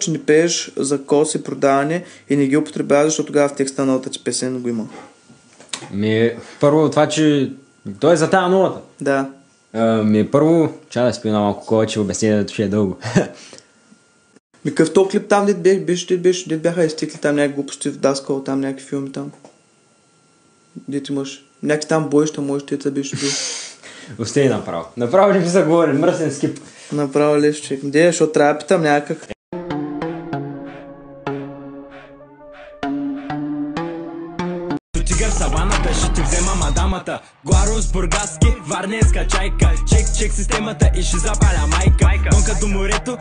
Че не пееш за кос и продаване и не ги употребяваш, защото тогава в текста на новата ти песен го има. Първо това, че той е за тази новата. Да. Първо, чай да спина малко повече, обяснението ще е дълго. Какъв то клип там, дет бяха изтикли там някакви глупости в Даскал, там някакви филми там. Дет имаш някакви там боища, може теца беше бил. Остей направо. Направо не ми се говори, мръсен скип. Направо лещик. Защото трябва да питам някак. Тигър саваната, ще ти взема мадамата. Гларус, бургаски, варненска чайка. Чек системата и ще запаля майка. Гонка до морето.